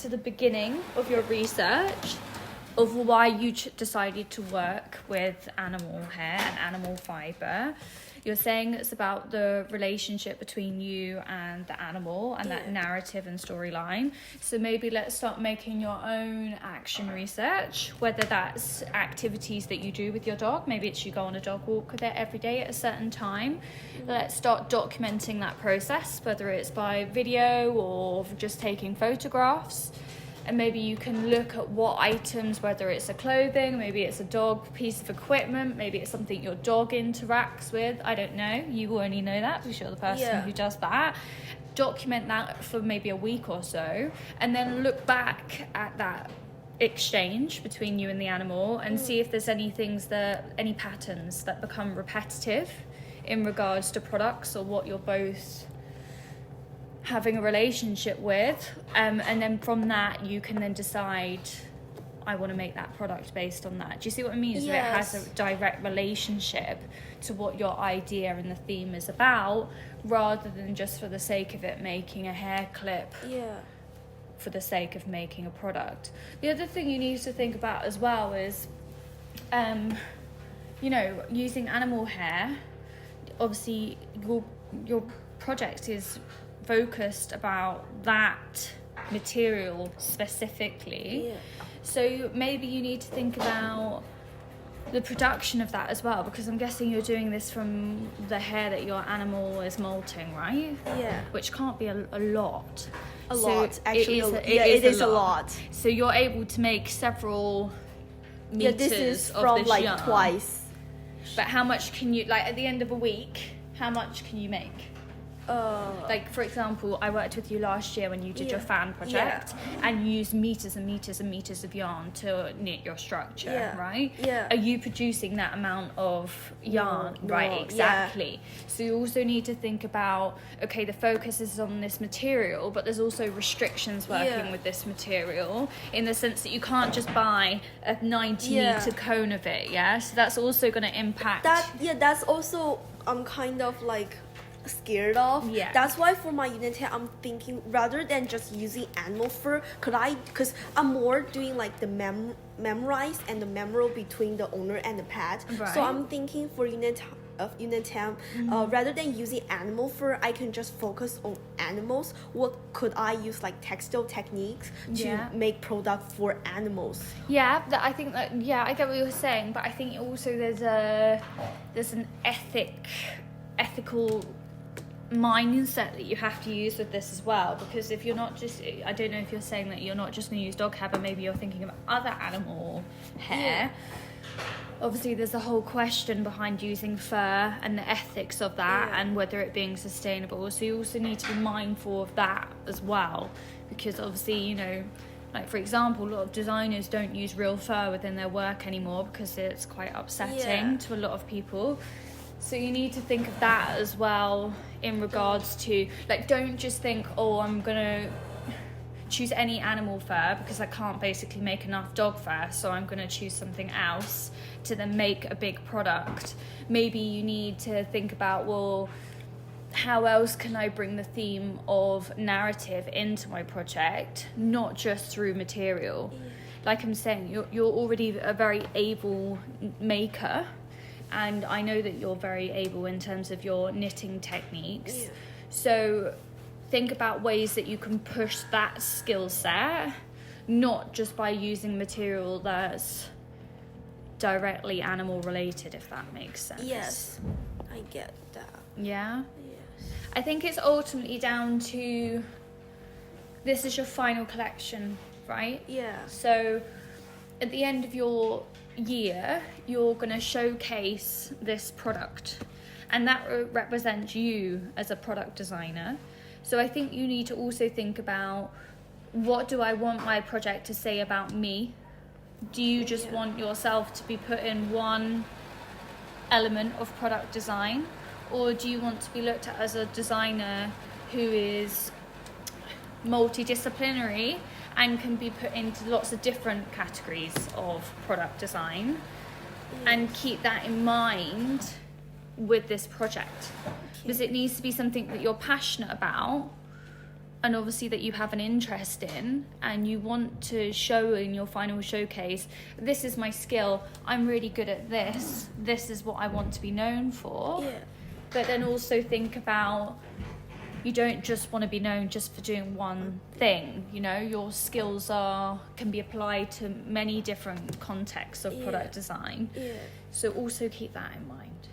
to the beginning of your research of why you decided to work with animal hair and animal fibre. You're saying it's about the relationship between you and the animal and that narrative and storyline. So maybe let's start making your own action research, whether that's activities that you do with your dog. Maybe it's you go on a dog walk with it every day at a certain time. Let's start documenting that process, whether it's by video or just taking photographs. And maybe you can look at what items, whether it's a clothing, maybe it's a dog piece of equipment, maybe it's something your dog interacts with. I don't know. You will only know that because you're the person who does that. Document that for maybe a week or so, and then look back at that exchange between you and the animal and see if there's any patterns that become repetitive in regards to products or what you're both having a relationship with, and then from that you can then decide, I want to make that product based on that. Do you see what I mean? So it has a direct relationship to what your idea and the theme is about, rather than just for the sake of it making a hair clip for the sake of making a product. The other thing you need to think about as well is using animal hair. Obviously your project is focused about that material specifically, so maybe you need to think about the production of that as well, because I'm guessing you're doing this from the hair that your animal is molting, right? Which can't be a lot. Actually, it is a lot. So you're able to make several meters this is of from this like yarn. twice. But how much can you, like at the end of a week, how much can you make? Like, for example, I worked with you last year when you did your fan project, and you used meters and meters and meters of yarn to knit your structure, right? Are you producing that amount of yarn? No, right, exactly. So you also need to think about, okay, the focus is on this material, but there's also restrictions working with this material, in the sense that you can't just buy a 90 meter cone of it, so that's also going to impact that's also I'm kind of like scared of. That's why for my unit hair I'm thinking, rather than just using animal fur, because I'm more doing like the memorize and the memorial between the owner and the pet, so I'm thinking for unit hair, rather than using animal fur, I can just focus on animals. What could I use, like textile techniques to make product for animals? I think that I get what you're saying, but I think also there's an ethical mindset that you have to use with this as well, because if you're not just, I don't know if you're saying that you're not just going to use dog hair, but maybe you're thinking of other animal hair. Obviously there's a whole question behind using fur and the ethics of that and whether it being sustainable, so you also need to be mindful of that as well, because obviously, like for example, a lot of designers don't use real fur within their work anymore because it's quite upsetting to a lot of people. So you need to think of that as well, in regards to, like, don't just think, I'm gonna choose any animal fur because I can't basically make enough dog fur, so I'm gonna choose something else to then make a big product. Maybe you need to think about, how else can I bring the theme of narrative into my project, not just through material. Like I'm saying, you're already a very able maker, and I know that you're very able in terms of your knitting techniques. So think about ways that you can push that skill set, not just by using material that's directly animal related, if that makes sense. Yes, I get that. I think it's ultimately down to, this is your final collection, right? So at the end of your year, you're going to showcase this product, and that represents you as a product designer. So I think you need to also think about, what do I want my project to say about me? Do you just want yourself to be put in one element of product design, or do you want to be looked at as a designer who is multidisciplinary and can be put into lots of different categories of product design, and keep that in mind with this project? Because it needs to be something that you're passionate about, and obviously that you have an interest in, and you want to show in your final showcase, this is my skill, I'm really good at this is what I want to be known for. Yeah. But then also think about, you don't just want to be known just for doing one thing, you know, your skills can be applied to many different contexts of product design. Yeah. So also keep that in mind.